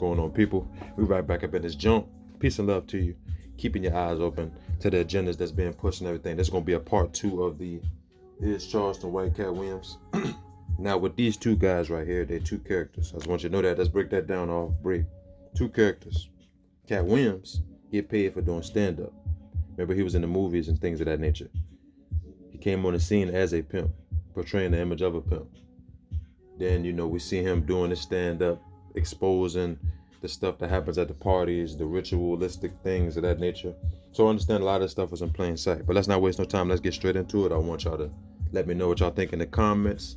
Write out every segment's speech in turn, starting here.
going on, people? We right back up in this jump. Peace and love to you. Keeping your eyes open to the agendas that's being pushed and everything. This is going to be a part 2 of the Is Charleston White Katt Williams. Now with these two guys right here, they're two characters. I just want you to know that. Let's break that down off break. Two characters. Katt Williams get paid for doing stand-up. Remember, he was in the movies and things of that nature. He came on the scene as a pimp, portraying the image of a pimp. Then, you know, we see him doing the stand-up, exposing the stuff that happens at the parties, the ritualistic things of that nature. So I understand a lot of this stuff was in plain sight. But let's not waste no time. Let's get straight into it. I want y'all to let me know what y'all think in the comments.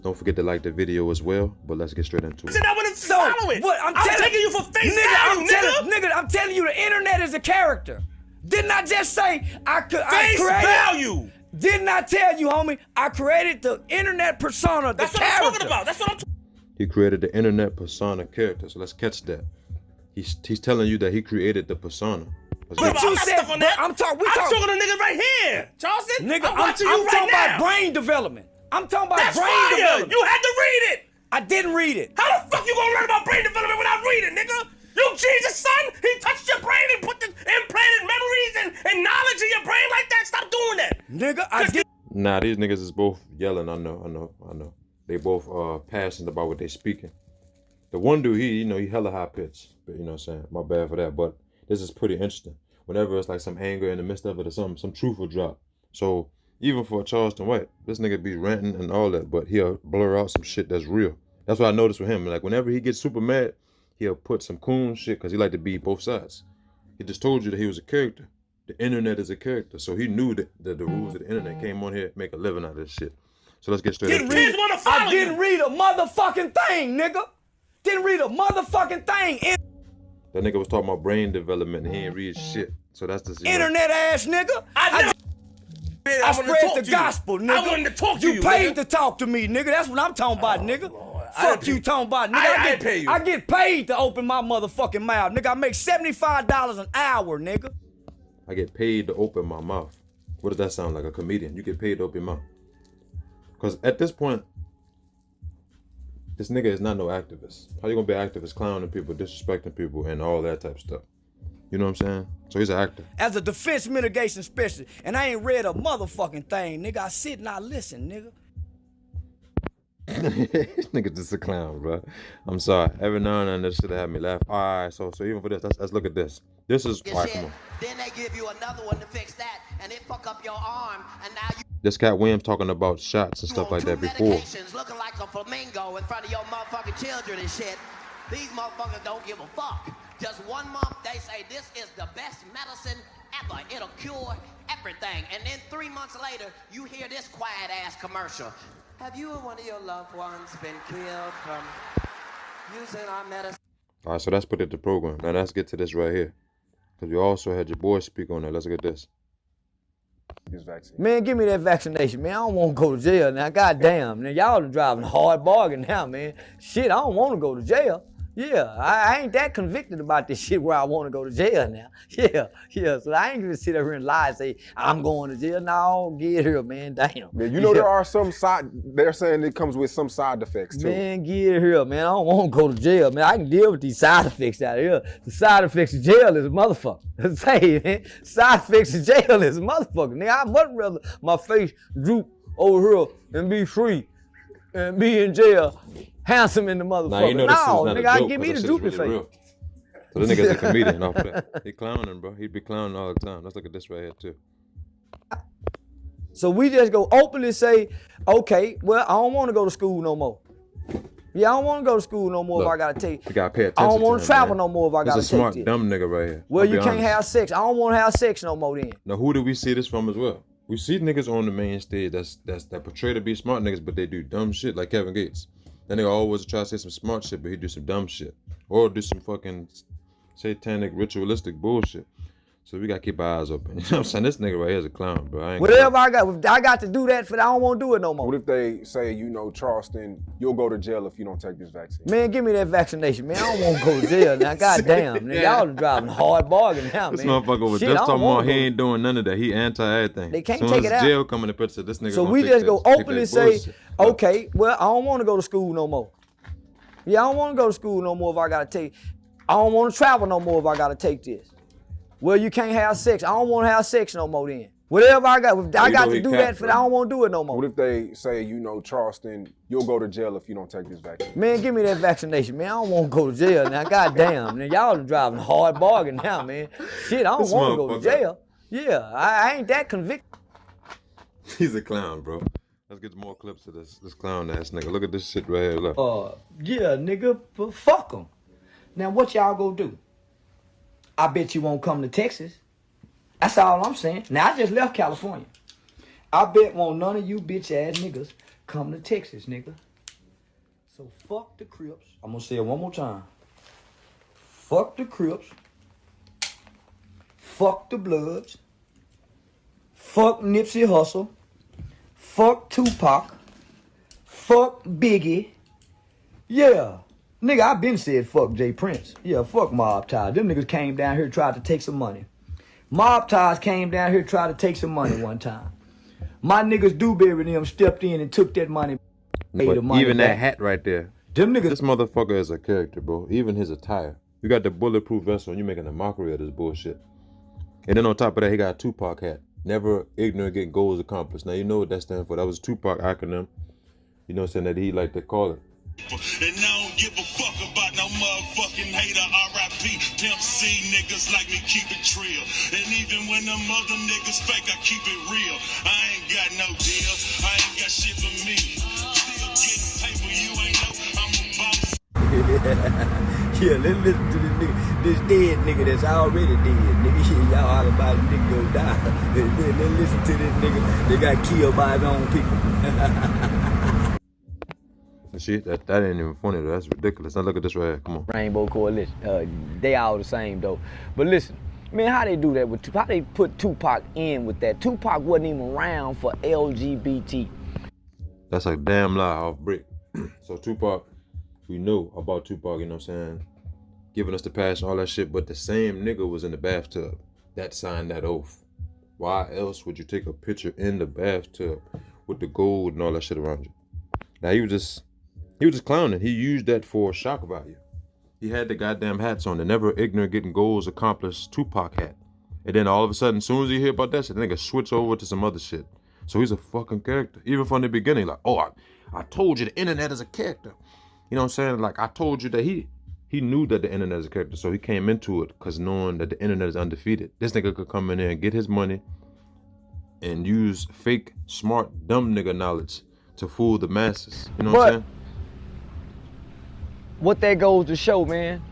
Don't forget to like the video as well. But let's get straight into it. What? I'm taking you for face value, nigga. I'm telling you, the internet is a character. Didn't I just say I created value? Didn't I tell you, homie? I created the internet persona, the character. That's what I'm talking about. That's what I'm talking about. He created the internet persona character. So let's catch that. He's telling you that he created the persona. But you said, I'm talking to nigga right here, Charleston. Nigga, I'm talking about brain development. I'm talking about brain development. You had to read it. I didn't read it. How the fuck you gonna learn about brain development without reading, nigga? You Jesus' son? He touched your brain and put the implanted memories and knowledge in your brain like that? Stop doing that. Nigga, I did. Nah, these niggas is both yelling. I know. They both passionate about what they speaking. The one dude, he hella high pitched. But you know what I'm saying? My bad for that. But this is pretty interesting. Whenever it's like some anger in the midst of it or some truth will drop. So even for Charleston White, this nigga be ranting and all that, but he'll blur out some shit that's real. That's what I noticed with him. Like whenever he gets super mad, he'll put some coon shit because he like to be both sides. He just told you that he was a character. The internet is a character. So he knew that the rules of the internet came on here, make a living out of this shit. So let's get straight into it. I didn't read a motherfucking thing, nigga. Didn't read a motherfucking thing. That nigga was talking about brain development and he ain't read shit. So that's the internet ass nigga. I spread the gospel, nigga. I wanted to talk to you. You paid to talk to me, nigga. That's what I'm talking about, nigga. Fuck you talking about, nigga. I get paid to open my motherfucking mouth, nigga. I make $75 an hour, nigga. I get paid to open my mouth. What does that sound like? A comedian? You get paid to open your mouth. Because at this point, this nigga is not no activist. How you gonna be an activist clowning people, disrespecting people, and all that type of stuff? You know what I'm saying? So he's an actor. As a defense mitigation specialist, and I ain't read a motherfucking thing, nigga. I sit and I listen, nigga. This nigga's just a clown, bro. I'm sorry. Every now and then this should have had me laugh. All right, so even for this, let's look at this. This is all right, come on. Then they give you another one to fix that, and it fuck up your arm, and now you. This Katt Williams talking about shots and stuff like that before. Looking like a flamingo in front of your motherfucking children and shit. These motherfuckers don't give a fuck. Just 1 month, they say this is the best medicine ever. It'll cure everything. And then 3 months later, you hear this quiet ass commercial. Have you or one of your loved ones been killed from using our medicine? All right, so that's put it to the program. Now let's get to this right here. Because we also had your boy speak on that. Let's look at this. Man, give me that vaccination, man. I don't want to go to jail now. Goddamn, man. Y'all are driving a hard bargain now, man. Shit, I don't want to go to jail. Yeah, I ain't that convicted about this shit where I want to go to jail now. Yeah. So I ain't gonna sit over here and lie and say, I'm going to jail. No, get here, man. Damn. Man, you know there are some they're saying it comes with some side effects too. Man, get here, man. I don't want to go to jail, man. I can deal with these side effects out here. The side effects of jail is a motherfucker. Say, man, side effects of jail is a motherfucker. Nigga, I'd much rather my face droop over here and be free and be in jail. Handsome in the motherfucker. Nah, you know nigga, I give me the droopy face. Real. So this nigga's a comedian off of that. He clowning, bro. He be clowning all the time. Let's look at this right here too. So we just go openly say, okay, well, I don't want to go to school no more. Yeah, I don't want to go to school no more. Look, if I gotta take. You gotta pay attention. I don't want to travel no more if I gotta take. This a smart, dumb nigga right here. Well, you can't have sex. I don't want to have sex no more then. Now, who do we see this from as well? We see niggas on the main stage that portray to be smart niggas, but they do dumb shit like Kevin Gates. That nigga always try to say some smart shit, but he do some dumb shit. Or do some fucking satanic, ritualistic bullshit. So we gotta keep our eyes open. You know what I'm saying? This nigga right here is a clown, bro. Whatever I got to do that for that, I don't want to do it no more. What if they say, Charleston, you'll go to jail if you don't take this vaccine? Man, give me that vaccination, man. I don't want to go to jail now. Goddamn, nigga. Y'all are driving a hard bargain now, man. This motherfucker was just talking about he ain't doing none of that. He anti-everything. They can't take it out. Jail coming to picture, this nigga. So we just go openly say, okay, well, I don't want to go to school no more. Yeah, I don't want to go to school no more if I gotta take. I don't want to travel no more if I gotta take this. Well, you can't have sex. I don't want to have sex no more then. Whatever I got, if I got to do that, I don't want to do it no more. What if they say, you know, Charleston, you'll go to jail if you don't take this vaccine? Man, give me that vaccination, man. I don't want to go to jail now. Goddamn, man. Y'all are driving a hard bargain now, man. Shit, I don't want to go to jail. Yeah, I ain't that convicted. He's a clown, bro. Let's get more clips of this clown ass nigga. Look at this shit right here. Look. Yeah, nigga, but fuck them. Now, what y'all gonna do? I bet you won't come to Texas. That's all I'm saying. Now, I just left California. I bet won't none of you bitch ass niggas come to Texas, nigga. So fuck the Crips. I'm gonna say it one more time. Fuck the Crips. Fuck the Bloods. Fuck Nipsey Hussle. Fuck Tupac. Fuck Biggie. Yeah. Nigga, I been said fuck Jay Prince. Yeah, fuck Mob Ties. Them niggas came down here and tried to take some money. Mob Ties came down here and tried to take some money one time. My niggas Dewberry and them stepped in and took that money. But the money even back. that hat right there. Them niggas. This motherfucker is a character, bro. Even his attire. You got the bulletproof vest on, you making a mockery of this bullshit. And then on top of that, he got a Tupac hat. Never ignorant, get goals accomplished. Now you know what that stands for. That was Tupac acronym. You know what I'm saying, that he like to call it. And I don't give a fuck about no motherfucking hater. R.I.P. Pimp C niggas like me keep it real. And even when them other niggas fake, I keep it real. I ain't got no deal. I ain't got shit for me. Still getting paper, you ain't know I'm a boss. Yeah, let's listen to this nigga. This dead nigga that's already dead. Nigga, y'all all about a nigga go die. Let's listen to this nigga that got killed by his own people. Shit, that ain't even funny though. That's ridiculous. Now look at this right here. Come on. Rainbow Coalition. They all the same though. But listen, man, how they do that with Tupac? How they put Tupac in with that? Tupac wasn't even around for LGBT. That's a damn lie off brick. So Tupac, we know about Tupac, you know what I'm saying? Giving us the passion, all that shit, but the same nigga was in the bathtub that signed that oath. Why else would you take a picture in the bathtub with the gold and all that shit around you? Now he was just clowning. He used that for shock value. He had the goddamn hats on, the never ignorant getting goals accomplished Tupac hat. And then all of a sudden, as soon as he hear about that shit, the nigga switch over to some other shit. So he's a fucking character. Even from the beginning, like, oh, I told you the internet is a character. You know what I'm saying? Like, I told you that he knew that the internet is a character, so he came into it because knowing that the internet is undefeated. This nigga could come in there and get his money and use fake, smart, dumb nigga knowledge to fool the masses. You know what I'm saying? What that goes to show, man,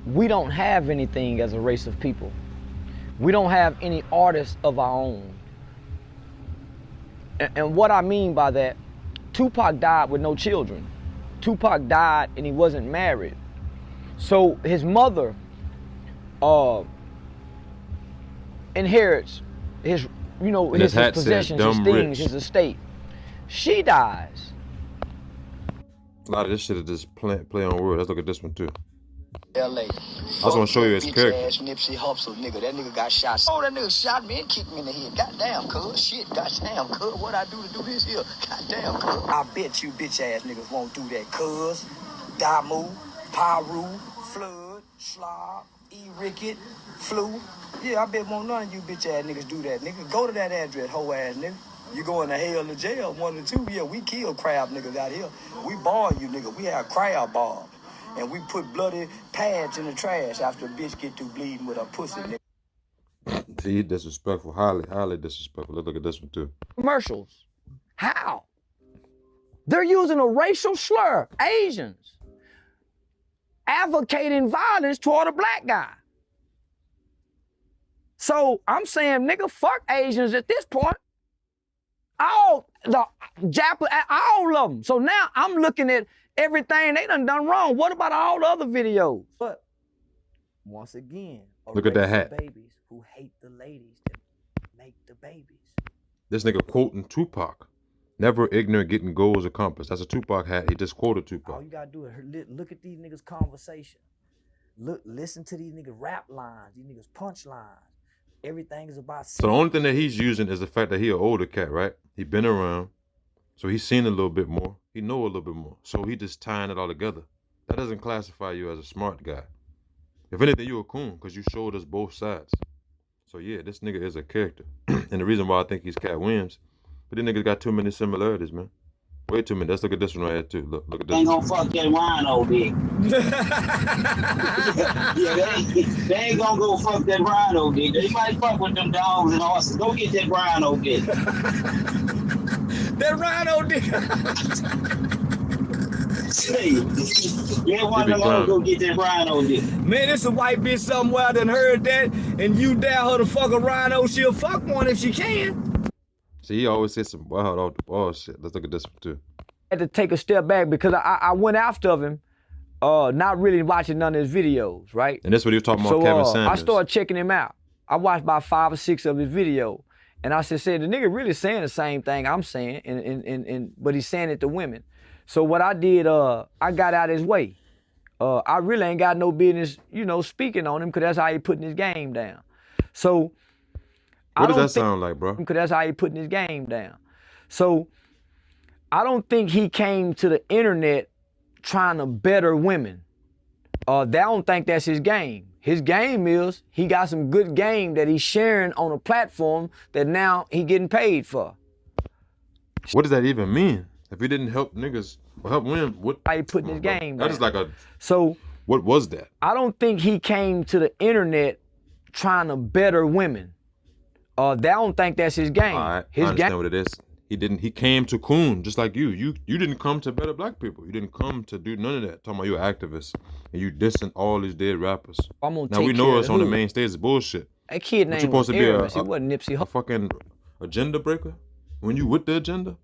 we don't have anything as a race of people. We don't have any artists of our own. And what I mean by that, Tupac died with no children. Tupac died and he wasn't married. So his mother inherits his possessions, his things, his estate. She dies. A lot of this shit is just play on words. Let's look at this one too. L.A. I just want to show you his character. Ass Nipsey Hussle, nigga. That nigga got shot. Oh, that nigga shot me and kicked me in the head. Goddamn, cuz. Shit, goddamn, cuz. What I do to do this here? Goddamn, cuz. I bet you bitch ass niggas won't do that, cuz. Damu, Paru, Flood, Slob, E-Ricket, Flu. Yeah, I bet won't none of you bitch ass niggas do that, nigga. Go to that address, hoe ass nigga. You going to hell or jail, one or two. Yeah, we kill crab niggas out here. We bar you, nigga. We have crab bar. And we put bloody pads in the trash after a bitch get through bleeding with her pussy, nigga. See, disrespectful, highly disrespectful. Let's look at this one too. Commercials. How? They're using a racial slur, Asians, advocating violence toward a black guy. So I'm saying, nigga, fuck Asians at this point. All of them. So now I'm looking at everything they done wrong. What about all the other videos? But once again, look at that hat. Babies who hate the ladies that make the babies. This nigga quoting Tupac. Never ignorant, getting goals accomplished. That's a Tupac hat. He just quoted Tupac. All you gotta do is look at these niggas' conversation. Listen to these niggas' rap lines, these niggas' punch lines. Everything is about. So the only thing that he's using is the fact that he an older cat, right? He been around. So he's seen a little bit more. He know a little bit more. So he just tying it all together. That doesn't classify you as a smart guy. If anything, you a coon because you showed us both sides. So yeah, this nigga is a character. And the reason why I think he's Katt Williams, but this nigga got too many similarities, man. Way too many. Let's look at this one right here too. Look at this Ain't one. gonna fuck that rhino, bitch. Yeah, they ain't gonna go fuck that rhino, bitch. They might fuck with them dogs and horses. Go get that rhino, bitch. That rhino dick. Yeah, one of them go get that rhino dick. Man, it's a white bitch somewhere that heard that, and you dare her to fuck a rhino, she'll fuck one if she can. See, he always said some wild off the ball shit. Let's look at this one too. I had to take a step back because I went after him, not really watching none of his videos, right? And that's what he was talking about, Kevin Sanders. I started checking him out. I watched about 5 or 6 of his videos, and I said, the nigga really saying the same thing I'm saying, but he's saying it to women. So what I did, I got out of his way. I really ain't got no business, speaking on him because that's how he putting his game down. So what does that sound like, bro? Because that's how he putting his game down. So I don't think he came to the internet trying to better women. I don't think that's his game. His game is he got some good game that he's sharing on a platform that now he getting paid for. What does that even mean? If he didn't help niggas or help women, what? How he putting his game down. That is like a. So what was that? I don't think he came to the internet trying to better women. I don't think that's his game. All right, his I understand what it is. He came to coon just like you. You didn't come to better black people. You didn't come to do none of that. Talking about you an activist and you dissing all these dead rappers. I'm gonna now take we know care us of on the who? main stage is bullshit. That kid But name was Aramis. He wasn't Nipsey a Hussle. fucking agenda breaker. When you with the agenda,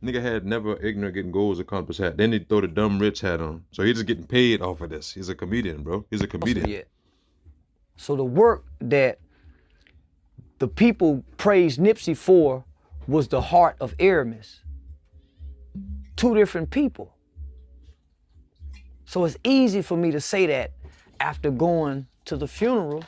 nigga had never ignorant getting goals accomplished hat. Then he throw the dumb rich hat on. So he's just getting paid off of this. He's a comedian, bro. He's a comedian. Yeah. So the work that the people praised Nipsey for was the heart of Aramis. 2 different people. So it's easy for me to say that after going to the funeral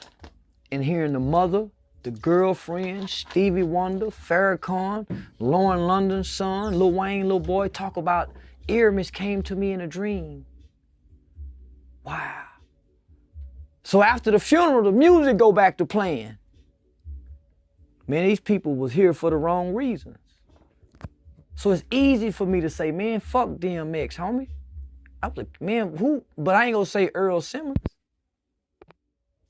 and hearing the mother, the girlfriend, Stevie Wonder, Farrakhan, Lauren London's son, Lil Wayne, Lil Boy, talk about Aramis came to me in a dream. Wow. So after the funeral, the music go back to playing. Man, these people was here for the wrong reasons. So it's easy for me to say, man, fuck DMX, homie. I was like, man, who? But I ain't gonna say Earl Simmons.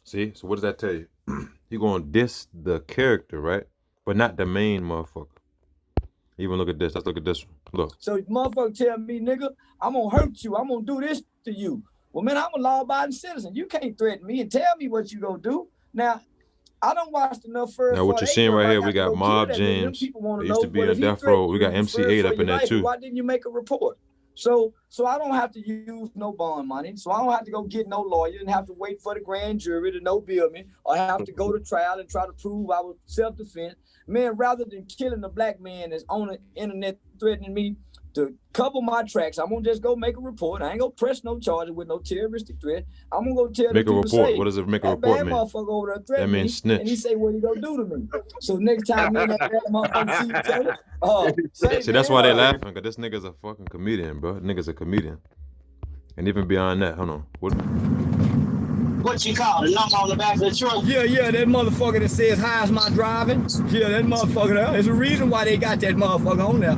See, so what does that tell you? You gonna diss the character, right? But not the main motherfucker. Even look at this. Let's look at this one. Look. So motherfucker tell me, nigga, I'm gonna hurt you. I'm gonna do this to you. Well, man, I'm a law-abiding citizen. You can't threaten me and tell me what you gonna do. Now, I don't watch enough first. Now what you're seeing right here, we got Mob James. They used to be in Death Row. We got MC8 up in there too. Why didn't you make a report? So I don't have to use no bond money. So I don't have to go get no lawyer and have to wait for the grand jury to no bill me or have to go to trial and try to prove I was self-defense. Man, rather than killing a black man that's on the internet threatening me to cover my tracks, I'm gonna just go make a report. I ain't gonna press no charges with no terroristic threat. I'm gonna go tell make the a people report. say, What does it make a that report bad mean? motherfucker over there threatening That means me, snitch. and he say what he gonna do to me. So next time me and that bad motherfucker see each other, See, that's why they laughing, because this nigga's a fucking comedian, bro. Nigga's a comedian. And even beyond that, hold on. What you call it? Number on the back of the truck? Yeah, that motherfucker that says, how's my driving? Yeah, that motherfucker there. There's a reason why they got that motherfucker on there.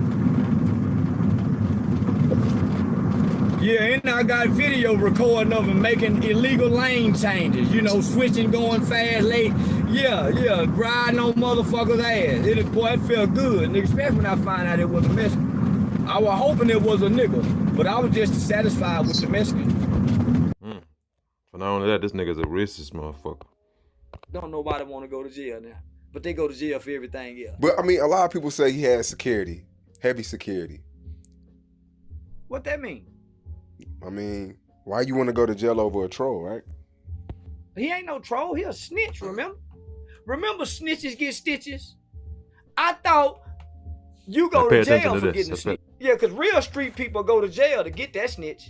Yeah, and I got video recording of him making illegal lane changes, switching, going fast, late. Yeah, riding on motherfuckers' ass. Boy, it felt good, nigga, especially when I find out it was a Mexican. I was hoping it was a nigga, but I was just satisfied with the Mexican. So not only that, this nigga's a racist motherfucker. Don't nobody want to go to jail now, but they go to jail for everything else. But I mean, a lot of people say he has security, heavy security. What that mean? I mean, why you want to go to jail over a troll, right? He ain't no troll. He a snitch, remember? Remember snitches get stitches? I thought you go to jail for getting a snitch. Yeah, because real street people go to jail to get that snitch.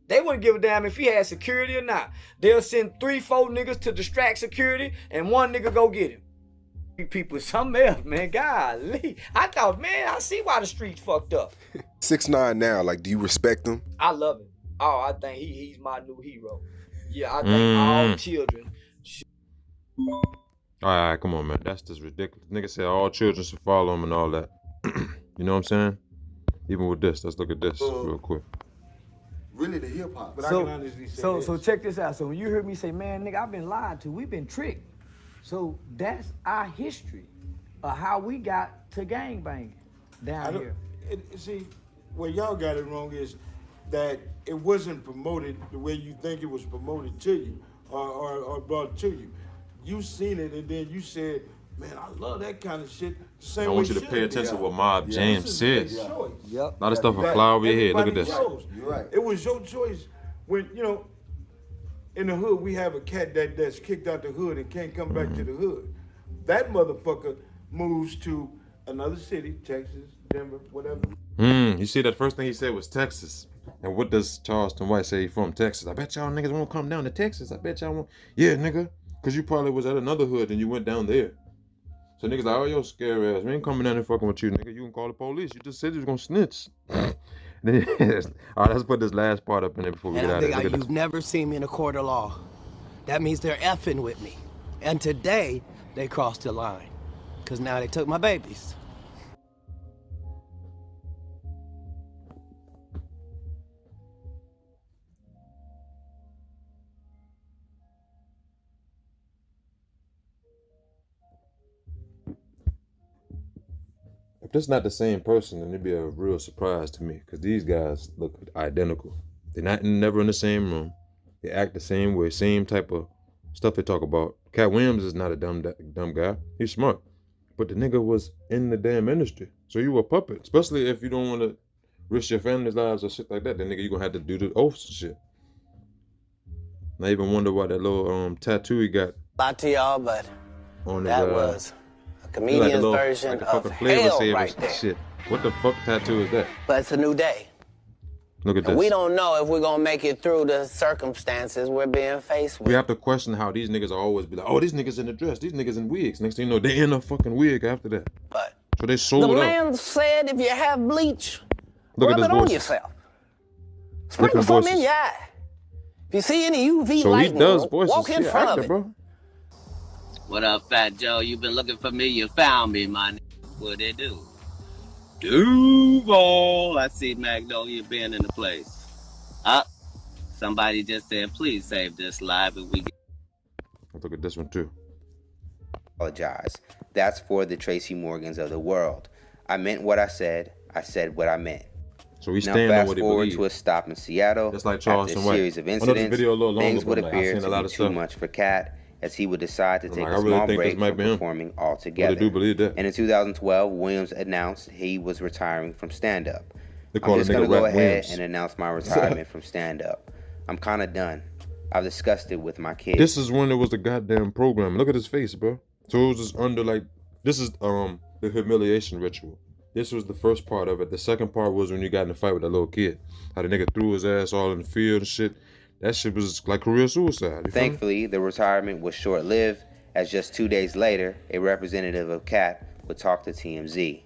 They wouldn't give a damn if he had security or not. They'll send 3-4 niggas to distract security and one nigga go get him. People something else, man. Golly. I thought, man, I see why the streets fucked up. 6ix9ine now, like, do you respect him? I love him. Oh, I think he's my new hero. Yeah, I think all children. All right, come on, man. That's just ridiculous. Nigga said all children should follow him and all that. You know what I'm saying? Even with this, let's look at this real quick. Really, the hip hop. But I can honestly say So check this out. So when you heard me say, man, nigga, I've been lied to. We've been tricked. So that's our history of how we got to gangbanging down here. See, where y'all got it wrong is that it wasn't promoted the way you think it was promoted to you or brought to you. You seen it and then you said, man, I love that kind of shit. The same I want you way to pay attention to what Mob James This is said. your choice. Yep. A lot of stuff will fly over your head. Look at this. You're right. It was your choice when, you know, in the hood, we have a cat that's kicked out the hood and can't come back to the hood. That motherfucker moves to another city, Texas, Denver, whatever. You see, that first thing he said was Texas. And what does Charleston White say he from Texas? I bet y'all niggas won't come down to Texas. I bet y'all won't. Yeah, nigga. Because you probably was at another hood and you went down there. So niggas like, oh, yo, scary ass. We ain't coming down there fucking with you, nigga. You can call the police. You just said you was gonna snitch. All right, let's put this last part up in there before we get out of here. You've never seen me in a court of law. That means they're effing with me. And today, they crossed the line. Because now they took my babies. If this not the same person, then it'd be a real surprise to me. Because these guys look identical. They're never in the same room. They act the same way, same type of stuff they talk about. Katt Williams is not a dumb guy. He's smart. But the nigga was in the damn industry. So you a puppet. Especially if you don't want to risk your family's lives or shit like that. Then nigga, you gonna have to do the oaths and shit. And I even wonder why that little tattoo he got. Not to y'all, but on that his, was a comedian's version of hell right there. Shit. What the fuck tattoo is that? But it's a new day. Look at And this. we don't know if we're gonna make it through the circumstances we're being faced with. We have to question how these niggas are always be like, oh, these niggas in a dress, these niggas in wigs. Next thing you know, they in a fucking wig after that. But so they sold the out. man said if you have bleach, Look rub at it this on voices. yourself. Sprinkle something in your eye. If you see any UV So light, he does voices. walk in He front actor, of it. bro. What up, Fat Joe? You been looking for me? You found me, my nigga. What it do? Duval. I see Magnolia being in the place. Somebody just said, please save this live and we get. Look at this one too. Apologize. That's for the Tracy Morgans of the world. I meant what I said what I meant. So he's now staying on fast what he forward believes. to a stop in Seattle. Just like After Charleston a White. series of I know this incidents, video a little longer, things would but, like, I've appear seen a to lot be of too stuff. much for Katt, as he would decide to take I a really small think break this might from be him. performing altogether. But I do believe that. And in 2012, Williams announced he was retiring from stand-up. They call I'm the just going to nigga go Rap ahead Williams. and announce my retirement from stand-up. I'm kind of done. I've discussed it with my kids. This is when it was the goddamn program. Look at his face, bro. So it was just under like, this is the humiliation ritual. This was the first part of it. The second part was when you got in a fight with that little kid. How the nigga threw his ass all in the field and shit. That shit was like career suicide. You feel me? Thankfully, the retirement was short-lived, as just 2 days later, a representative of Katt would talk to TMZ.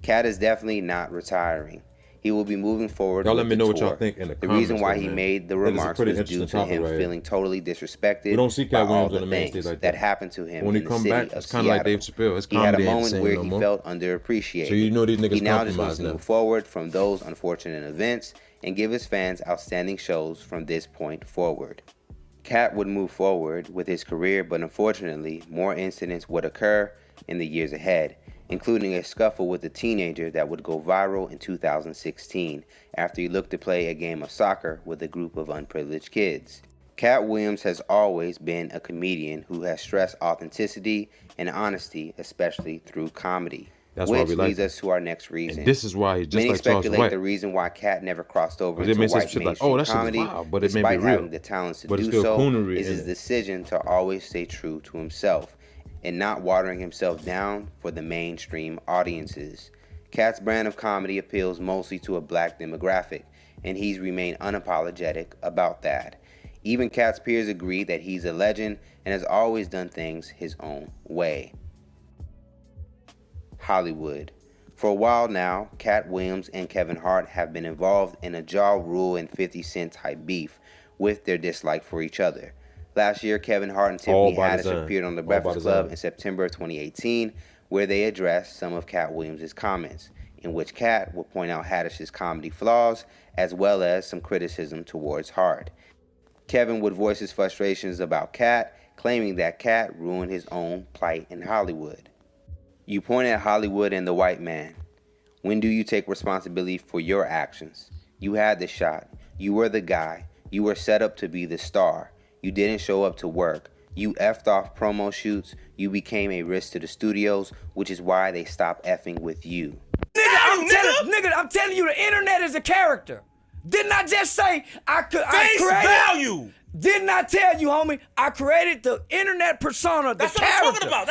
Katt is definitely not retiring. He will be moving forward Y'all with let me the know what tour. y'all think in the The comments, reason why though, he man. made the That is a remarks pretty was due interesting to him topic right here. feeling totally disrespected We don't see by Katt all Williams the on the main things stage like that that. happened to him When he in the come city back, of it's kinda like Seattle. Dave Chappelle. His He had a comedy ain't the moment same where no he more. felt underappreciated. So you know these niggas He now just wants compromise to now. move forward from those unfortunate events and give his fans outstanding shows from this point forward. Katt would move forward with his career, but unfortunately, more incidents would occur in the years ahead, including a scuffle with a teenager that would go viral in 2016 after he looked to play a game of soccer with a group of unprivileged kids. Katt Williams has always been a comedian who has stressed authenticity and honesty, especially through comedy. That's why which we like leads him. us to our next reason. And this is why he's just Many like Charleston speculate White. the reason why Katt never crossed over 'Cause they into may say white shit like, mainstream "Oh, that shit is comedy, wild," but it may be despite real. having the talents to But do it's still so, coonery is in his it. decision to always stay true to himself and not watering himself down for the mainstream audiences. Katt's brand of comedy appeals mostly to a black demographic, and he's remained unapologetic about that. Even Katt's peers agree that he's a legend and has always done things his own way. Hollywood. For a while now, Katt Williams and Kevin Hart have been involved in a Ja Rule and 50 Cent type beef with their dislike for each other. Last year, Kevin Hart and Tiffany Haddish appeared on The Breakfast Club in September of 2018, where they addressed some of Katt Williams' comments, in which Katt would point out Haddish's comedy flaws, as well as some criticism towards Hart. Kevin would voice his frustrations about Katt, claiming that Katt ruined his own plight in Hollywood. You point at Hollywood and the white man. When do you take responsibility for your actions? You had the shot. You were the guy. You were set up to be the star. You didn't show up to work. You effed off promo shoots. You became a risk to the studios, which is why they stopped effing with you. Nigga, I'm telling you, the internet is a character. Didn't I just say I created value? Didn't I tell you, homie? I created the internet persona, the character. That's what I'm talking about.